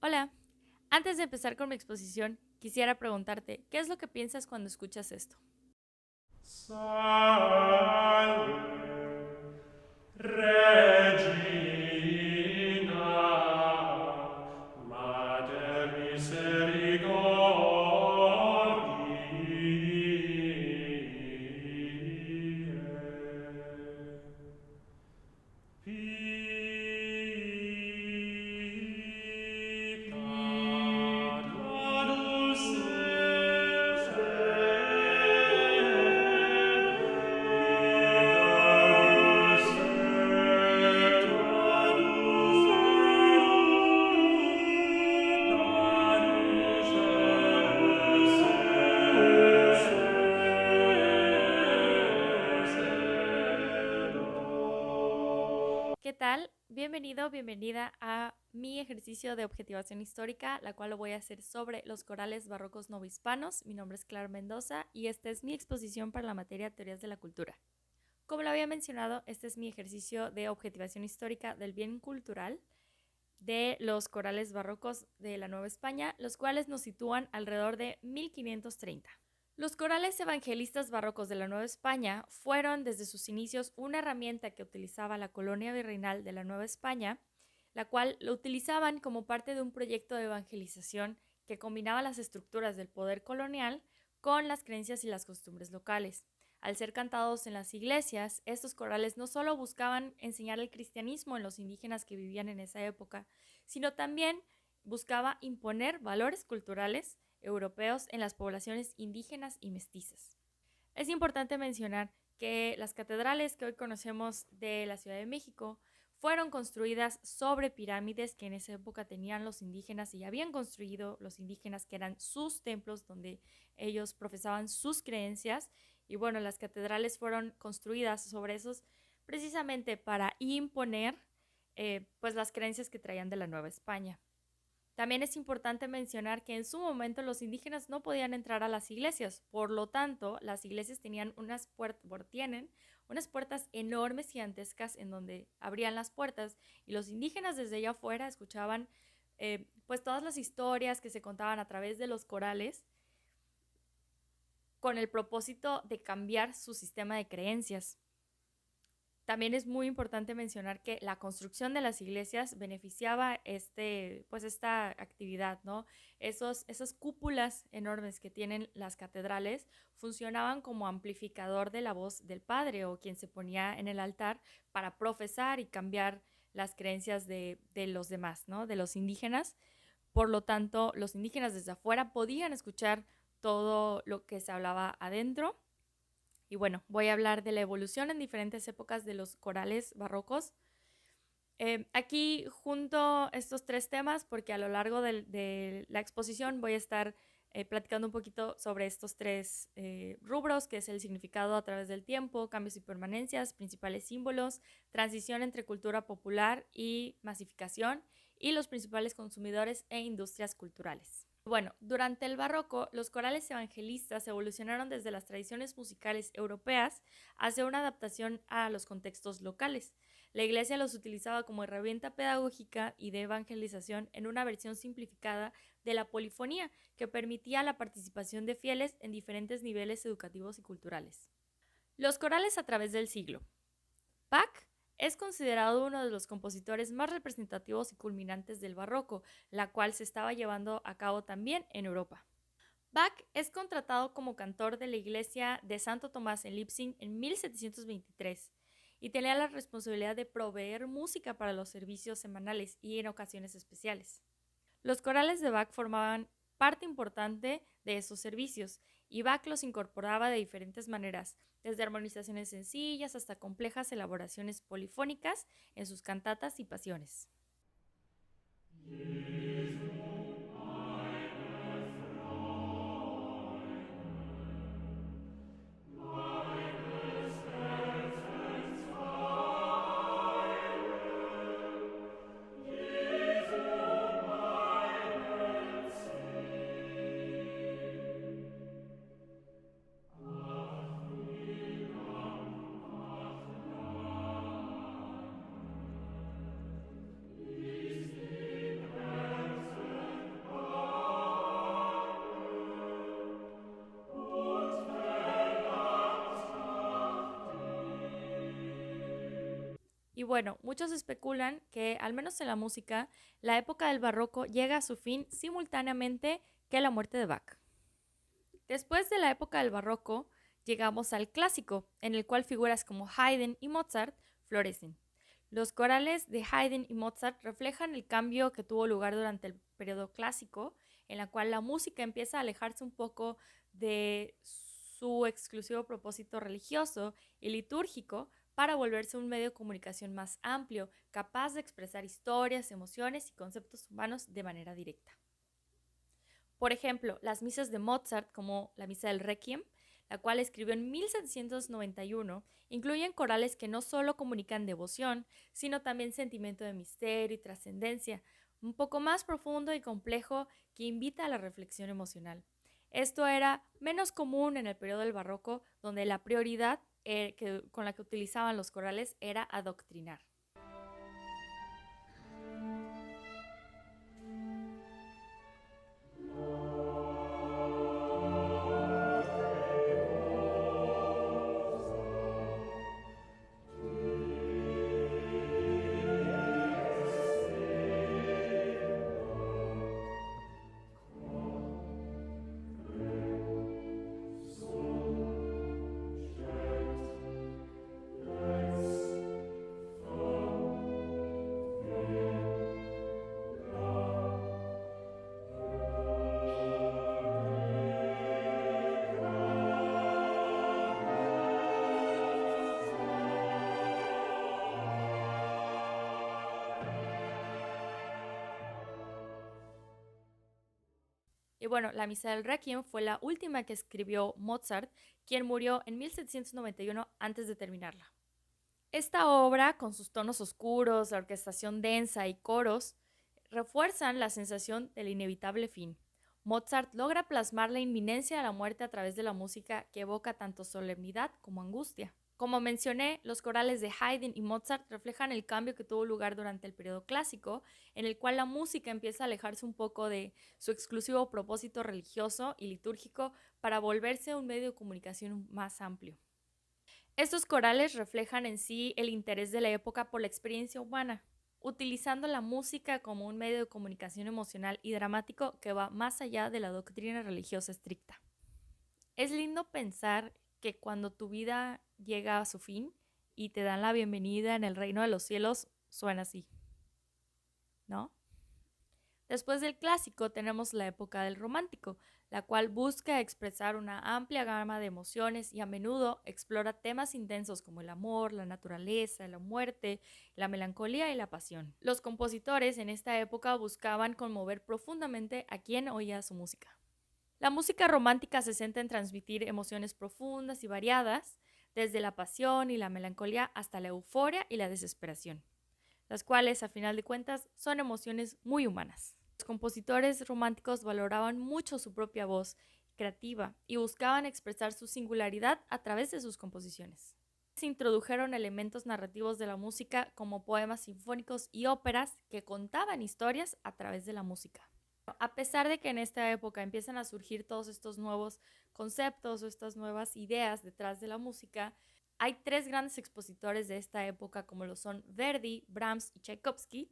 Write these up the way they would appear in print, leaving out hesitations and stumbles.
Hola, antes de empezar con mi exposición, quisiera preguntarte, ¿qué es lo que piensas cuando escuchas esto? Salve, Regina, Mater misericordiae, peccatorus ¿Qué tal? Bienvenido, bienvenida a mi ejercicio de objetivación histórica, la cual lo voy a hacer sobre los corales barrocos novohispanos. Mi nombre es Clara Mendoza y esta es mi exposición para la materia Teorías de la Cultura. Como lo había mencionado, este es mi ejercicio de objetivación histórica del bien cultural de los corales barrocos de la Nueva España, los cuales nos sitúan alrededor de 1530. Los corales evangelistas barrocos de la Nueva España fueron desde sus inicios una herramienta que utilizaba la colonia virreinal de la Nueva España, la cual lo utilizaban como parte de un proyecto de evangelización que combinaba las estructuras del poder colonial con las creencias y las costumbres locales. Al ser cantados en las iglesias, estos corales no solo buscaban enseñar el cristianismo en los indígenas que vivían en esa época, sino también buscaba imponer valores culturales europeos en las poblaciones indígenas y mestizas. Es importante mencionar que las catedrales que hoy conocemos de la Ciudad de México fueron construidas sobre pirámides que en esa época tenían los indígenas y habían construido los indígenas, que eran sus templos donde ellos profesaban sus creencias. Y bueno, las catedrales fueron construidas sobre esos precisamente para imponer pues las creencias que traían de la Nueva España. También es importante mencionar que en su momento los indígenas no podían entrar a las iglesias, por lo tanto, las iglesias tenían tienen unas puertas enormes, gigantescas, en donde abrían las puertas y los indígenas desde allá afuera escuchaban pues todas las historias que se contaban a través de los corales con el propósito de cambiar su sistema de creencias. También es muy importante mencionar que la construcción de las iglesias beneficiaba pues esta actividad, ¿no? Esas cúpulas enormes que tienen las catedrales funcionaban como amplificador de la voz del padre o quien se ponía en el altar para profesar y cambiar las creencias de los demás, ¿no? De los indígenas. Por lo tanto, los indígenas desde afuera podían escuchar todo lo que se hablaba adentro. Y bueno, voy a hablar de la evolución en diferentes épocas de los corales barrocos. Aquí junto estos tres temas porque a lo largo de la exposición voy a estar platicando un poquito sobre estos tres rubros, que es el significado a través del tiempo, cambios y permanencias, principales símbolos, transición entre cultura popular y masificación, y los principales consumidores e industrias culturales. Bueno, durante el barroco, los corales evangelistas evolucionaron desde las tradiciones musicales europeas hacia una adaptación a los contextos locales. La iglesia los utilizaba como herramienta pedagógica y de evangelización en una versión simplificada de la polifonía que permitía la participación de fieles en diferentes niveles educativos y culturales. Los corales a través del siglo. Bach es considerado uno de los compositores más representativos y culminantes del barroco, la cual se estaba llevando a cabo también en Europa. Bach es contratado como cantor de la iglesia de Santo Tomás en Leipzig en 1723 y tenía la responsabilidad de proveer música para los servicios semanales y en ocasiones especiales. Los corales de Bach formaban parte importante de esos servicios y Bach los incorporaba de diferentes maneras, desde armonizaciones sencillas hasta complejas elaboraciones polifónicas en sus cantatas y pasiones. Y bueno, muchos especulan que, al menos en la música, la época del barroco llega a su fin simultáneamente que la muerte de Bach. Después de la época del barroco, llegamos al clásico, en el cual figuras como Haydn y Mozart florecen. Los corales de Haydn y Mozart reflejan el cambio que tuvo lugar durante el periodo clásico, en la cual la música empieza a alejarse un poco de su exclusivo propósito religioso y litúrgico para volverse un medio de comunicación más amplio, capaz de expresar historias, emociones y conceptos humanos de manera directa. Por ejemplo, las misas de Mozart, como la misa del Requiem, la cual escribió en 1791, incluyen corales que no solo comunican devoción, sino también sentimiento de misterio y trascendencia, un poco más profundo y complejo que invita a la reflexión emocional. Esto era menos común en el periodo del barroco, donde la prioridad con la que utilizaban los corales era adoctrinar. Y bueno, la misa del Requiem fue la última que escribió Mozart, quien murió en 1791 antes de terminarla. Esta obra, con sus tonos oscuros, la orquestación densa y coros, refuerzan la sensación del inevitable fin. Mozart logra plasmar la inminencia de la muerte a través de la música que evoca tanto solemnidad como angustia. Como mencioné, los corales de Haydn y Mozart reflejan el cambio que tuvo lugar durante el periodo clásico, en el cual la música empieza a alejarse un poco de su exclusivo propósito religioso y litúrgico para volverse un medio de comunicación más amplio. Estos corales reflejan en sí el interés de la época por la experiencia humana, utilizando la música como un medio de comunicación emocional y dramático que va más allá de la doctrina religiosa estricta. Es lindo pensar que cuando tu vida llega a su fin y te dan la bienvenida en el reino de los cielos, suena así, ¿no? Después del clásico tenemos la época del romántico, la cual busca expresar una amplia gama de emociones y a menudo explora temas intensos como el amor, la naturaleza, la muerte, la melancolía y la pasión. Los compositores en esta época buscaban conmover profundamente a quien oía su música. La música romántica se centra en transmitir emociones profundas y variadas, desde la pasión y la melancolía hasta la euforia y la desesperación, las cuales, a final de cuentas, son emociones muy humanas. Los compositores románticos valoraban mucho su propia voz creativa y buscaban expresar su singularidad a través de sus composiciones. Se introdujeron elementos narrativos de la música como poemas sinfónicos y óperas que contaban historias a través de la música. A pesar de que en esta época empiezan a surgir todos estos nuevos conceptos o estas nuevas ideas detrás de la música, hay tres grandes expositores de esta época como lo son Verdi, Brahms y Tchaikovsky,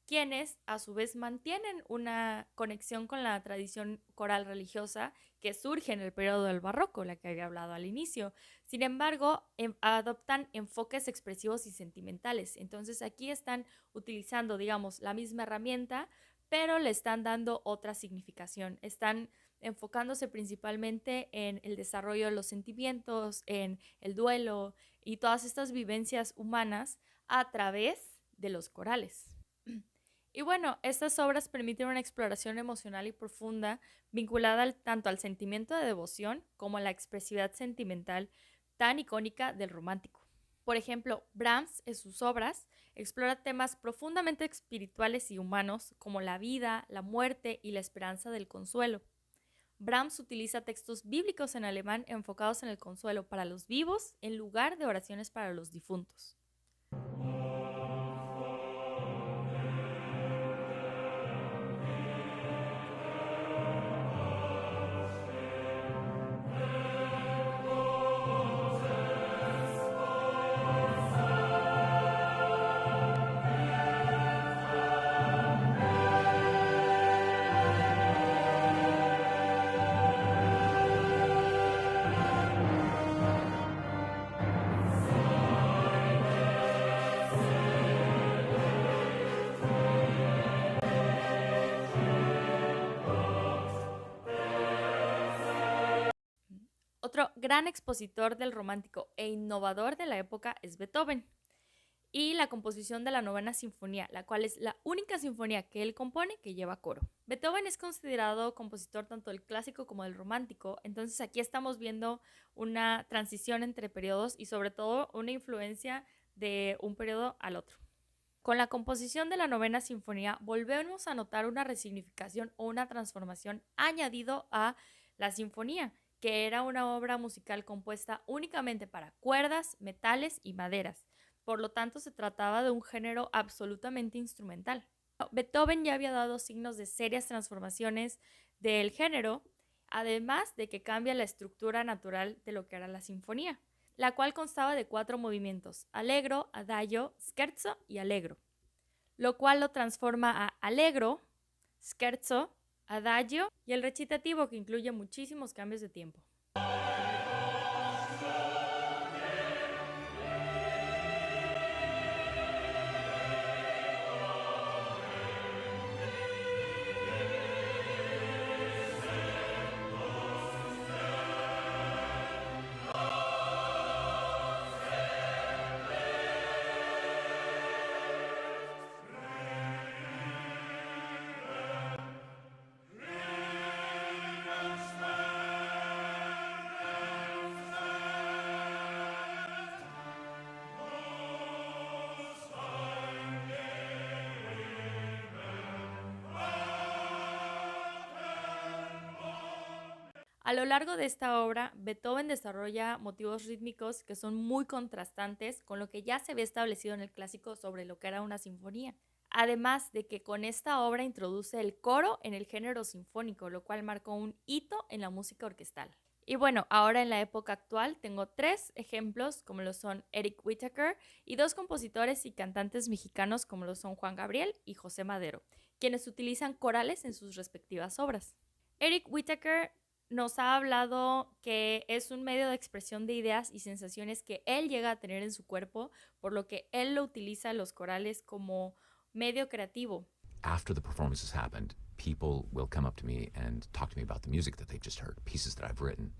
quienes a su vez mantienen una conexión con la tradición coral religiosa que surge en el periodo del barroco, la que había hablado al inicio. Sin embargo, adoptan enfoques expresivos y sentimentales. Entonces aquí están utilizando, digamos, la misma herramienta, pero le están dando otra significación. Están enfocándose principalmente en el desarrollo de los sentimientos, en el duelo y todas estas vivencias humanas a través de los corales. Y bueno, estas obras permiten una exploración emocional y profunda vinculada tanto al sentimiento de devoción como a la expresividad sentimental tan icónica del romántico. Por ejemplo, Brahms en sus obras explora temas profundamente espirituales y humanos como la vida, la muerte y la esperanza del consuelo. Brahms utiliza textos bíblicos en alemán enfocados en el consuelo para los vivos en lugar de oraciones para los difuntos. Otro gran expositor del romántico e innovador de la época es Beethoven. Y la composición de la Novena Sinfonía, la cual es la única sinfonía que él compone que lleva coro. Beethoven es considerado compositor tanto del clásico como del romántico, entonces aquí estamos viendo una transición entre periodos y sobre todo una influencia de un periodo al otro. Con la composición de la Novena Sinfonía volvemos a notar una resignificación o una transformación añadido a la sinfonía, que era una obra musical compuesta únicamente para cuerdas, metales y maderas. Por lo tanto, se trataba de un género absolutamente instrumental. Beethoven ya había dado signos de serias transformaciones del género, además de que cambia la estructura natural de lo que era la sinfonía, la cual constaba de 4 movimientos: allegro, adagio, scherzo y allegro, lo cual lo transforma a allegro, scherzo, adagio y el recitativo, que incluye muchísimos cambios de tiempo. A lo largo de esta obra, Beethoven desarrolla motivos rítmicos que son muy contrastantes con lo que ya se había establecido en el clásico sobre lo que era una sinfonía. Además de que con esta obra introduce el coro en el género sinfónico, lo cual marcó un hito en la música orquestal. Y bueno, ahora en la época actual tengo 3 ejemplos como lo son Eric Whitacre y 2 compositores y cantantes mexicanos como lo son Juan Gabriel y José Madero, quienes utilizan corales en sus respectivas obras. Eric Whitacre nos ha hablado que es un medio de expresión de ideas y sensaciones que él llega a tener en su cuerpo, por lo que él lo utiliza los corales como medio creativo. After the performance has happened, people will come up to me and talk to me about the music that they've just heard, pieces that I've written.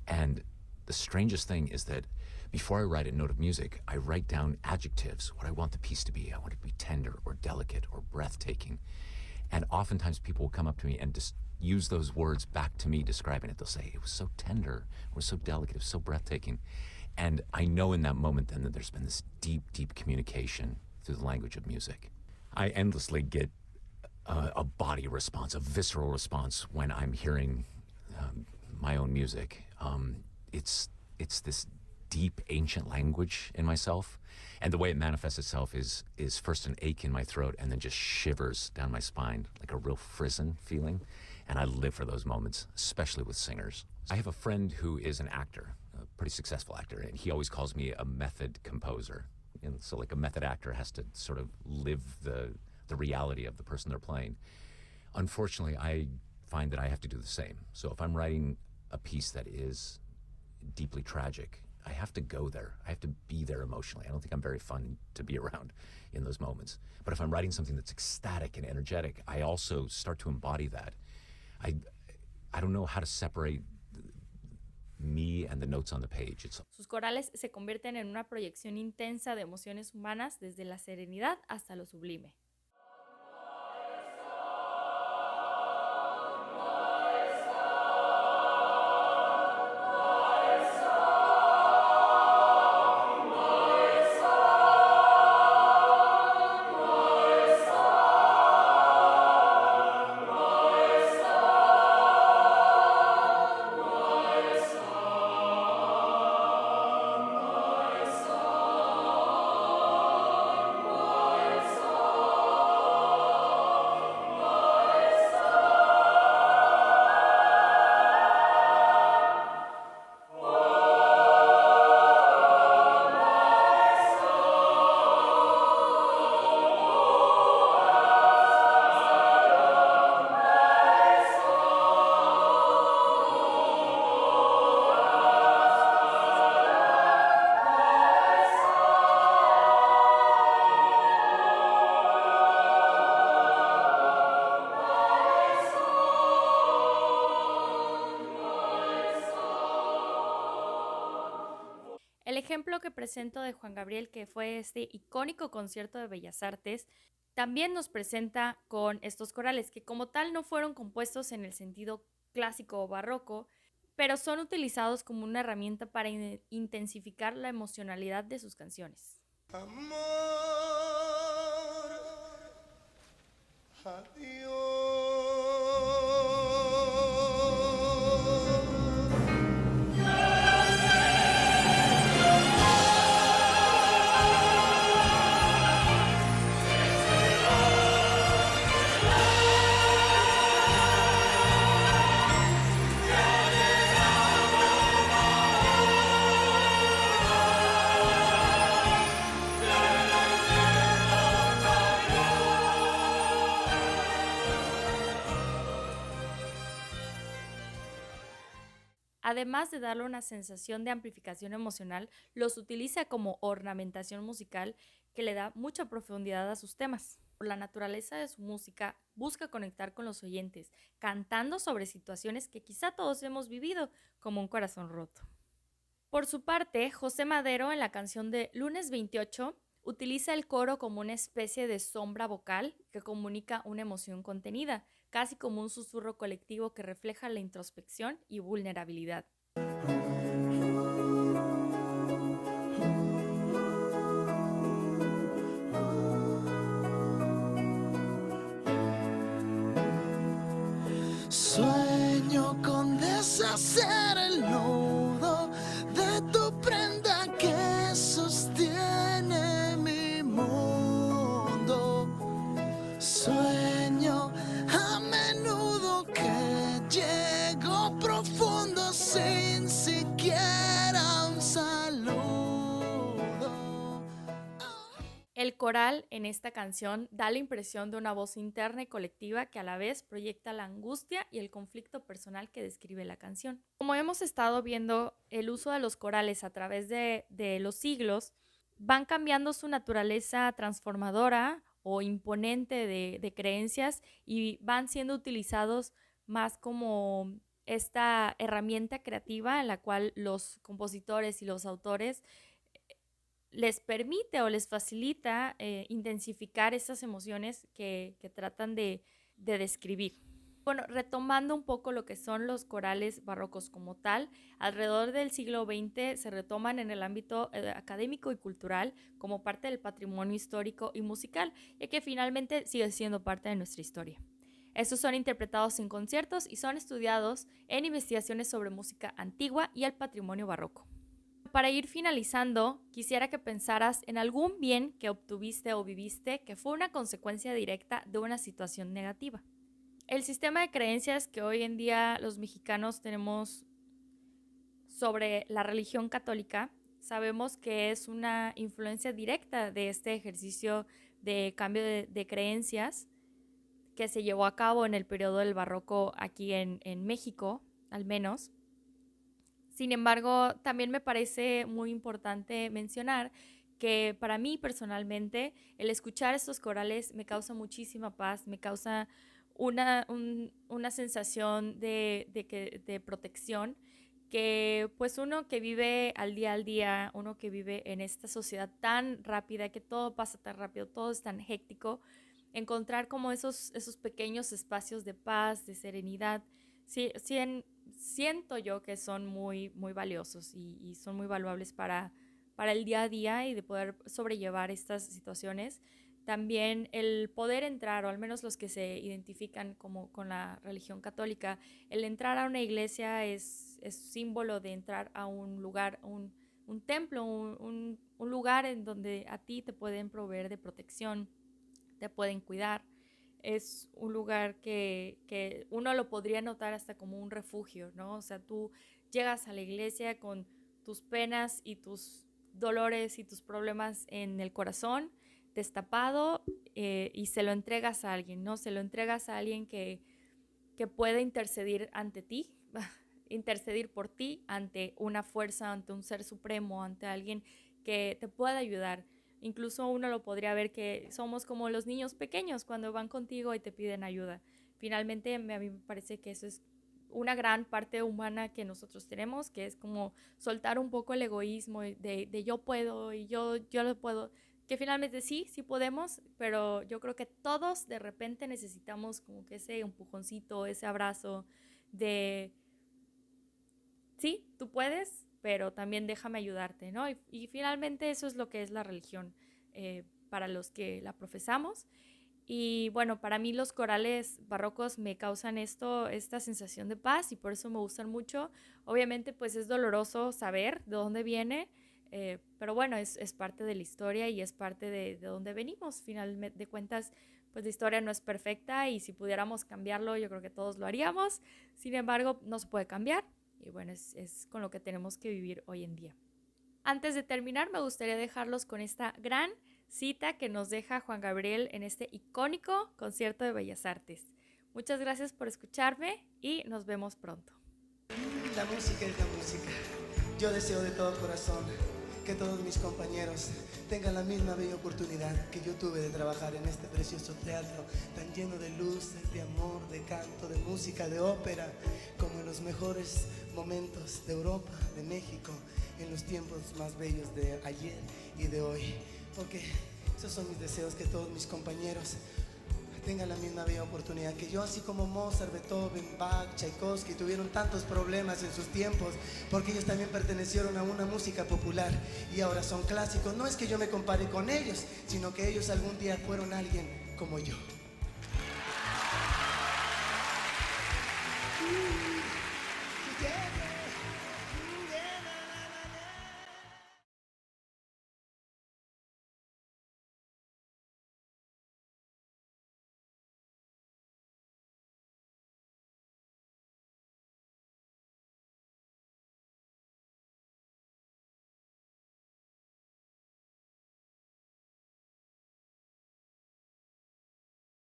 And the strangest thing is that before I write a note of music, I write down adjectives, what I want the piece to be. I want it to be tender or delicate or breathtaking. And oftentimes people will come up to me and just use those words back to me describing it. They'll say, it was so tender, or so delicate, it was so breathtaking. And I know in that moment then that there's been this deep, deep communication through the language of music. I endlessly get a body response, a visceral response when I'm hearing my own music. It's this deep, ancient language in myself. And the way it manifests itself is first an ache in my throat and then just shivers down my spine, like a real frozen feeling. And I live for those moments, especially with singers. I have a friend who is an actor, a pretty successful actor, and he always calls me a method composer. And so like a method actor has to sort of live the reality of the person they're playing. Unfortunately, I find that I have to do the same. So if I'm writing a piece that is deeply tragic, I have to go there. I have to be there emotionally. I don't think I'm very fun to be around in those moments. But if I'm writing something that's ecstatic and energetic, I also start to embody that. I don't know how to separate me and the notes on the page. Sus corales se convierten en una proyección intensa de emociones humanas desde la serenidad hasta lo sublime. ejemplo que presento de Juan Gabriel, que fue este icónico concierto de Bellas Artes, también nos presenta con estos corales, que como tal no fueron compuestos en el sentido clásico o barroco, pero son utilizados como una herramienta para intensificar la emocionalidad de sus canciones. Amor, adiós. Además de darle una sensación de amplificación emocional, los utiliza como ornamentación musical que le da mucha profundidad a sus temas. Por la naturaleza de su música, busca conectar con los oyentes, cantando sobre situaciones que quizá todos hemos vivido, como un corazón roto. Por su parte, José Madero, en la canción de Lunes 28, utiliza el coro como una especie de sombra vocal que comunica una emoción contenida, casi como un susurro colectivo que refleja la introspección y vulnerabilidad. Sueño con deshacer el nudo de tu prenda que sostiene mi mundo. Sueño a menudo que llego profundo sin siquiera un saludo. El coral en esta canción da la impresión de una voz interna y colectiva que a la vez proyecta la angustia y el conflicto personal que describe la canción. Como hemos estado viendo, el uso de los corales a través de los siglos van cambiando su naturaleza transformadora o imponente de creencias y van siendo utilizados más como esta herramienta creativa en la cual los compositores y los autores les permite o les facilita intensificar esas emociones que tratan de describir. Bueno, retomando un poco lo que son los corales barrocos como tal, alrededor del siglo XX se retoman en el ámbito académico y cultural como parte del patrimonio histórico y musical, ya que finalmente sigue siendo parte de nuestra historia. Estos son interpretados en conciertos y son estudiados en investigaciones sobre música antigua y el patrimonio barroco. Para ir finalizando, quisiera que pensaras en algún bien que obtuviste o viviste que fue una consecuencia directa de una situación negativa. El sistema de creencias que hoy en día los mexicanos tenemos sobre la religión católica, sabemos que es una influencia directa de este ejercicio de cambio de creencias que se llevó a cabo en el periodo del barroco aquí en México, al menos. Sin embargo, también me parece muy importante mencionar que para mí personalmente el escuchar estos corales me causa muchísima paz, me causa una sensación de protección que pues uno que vive al día, uno que vive en esta sociedad tan rápida, que todo pasa tan rápido, todo es tan héctico, encontrar como esos pequeños espacios de paz, de serenidad, sí, siento yo que son muy, muy valiosos y son muy valuables para el día a día y de poder sobrellevar estas situaciones. También el poder entrar, o al menos los que se identifican como con la religión católica, el entrar a una iglesia es símbolo de entrar a un lugar, un templo, un lugar en donde a ti te pueden proveer de protección, te pueden cuidar. Es un lugar que uno lo podría notar hasta como un refugio, ¿no? O sea, tú llegas a la iglesia con tus penas y tus dolores y tus problemas en el corazón, destapado, y se lo entregas a alguien, ¿no? Se lo entregas a alguien que puede intercedir ante ti, intercedir por ti ante una fuerza, ante un ser supremo, ante alguien que te pueda ayudar. Incluso uno lo podría ver que somos como los niños pequeños cuando van contigo y te piden ayuda. Finalmente, a mí me parece que eso es una gran parte humana que nosotros tenemos, que es como soltar un poco el egoísmo de yo puedo y yo lo puedo, que finalmente sí podemos, pero yo creo que todos de repente necesitamos como que ese empujoncito, ese abrazo de sí, tú puedes, pero también déjame ayudarte, ¿no? Y finalmente eso es lo que es la religión para los que la profesamos. Y bueno, para mí los corales barrocos me causan esta sensación de paz y por eso me gustan mucho. Obviamente pues es doloroso saber de dónde viene, pero bueno, es parte de la historia y es parte de dónde venimos. Finalmente de cuentas, pues la historia no es perfecta y si pudiéramos cambiarlo, yo creo que todos lo haríamos. Sin embargo, no se puede cambiar y bueno, es con lo que tenemos que vivir hoy en día. Antes de terminar, me gustaría dejarlos con esta gran cita que nos deja Juan Gabriel en este icónico concierto de Bellas Artes. Muchas gracias por escucharme y nos vemos pronto. La música es la música. Yo deseo de todo corazón que todos mis compañeros tengan la misma bella oportunidad que yo tuve de trabajar en este precioso teatro tan lleno de luces, de amor, de canto, de música, de ópera, como en los mejores momentos de Europa, de México, en los tiempos más bellos de ayer y de hoy. Porque esos son mis deseos, que todos mis compañeros tengan la misma bella oportunidad que yo, así como Mozart, Beethoven, Bach, Tchaikovsky tuvieron tantos problemas en sus tiempos, porque ellos también pertenecieron a una música popular y ahora son clásicos. No es que yo me compare con ellos, sino que ellos algún día fueron alguien como yo. Yeah.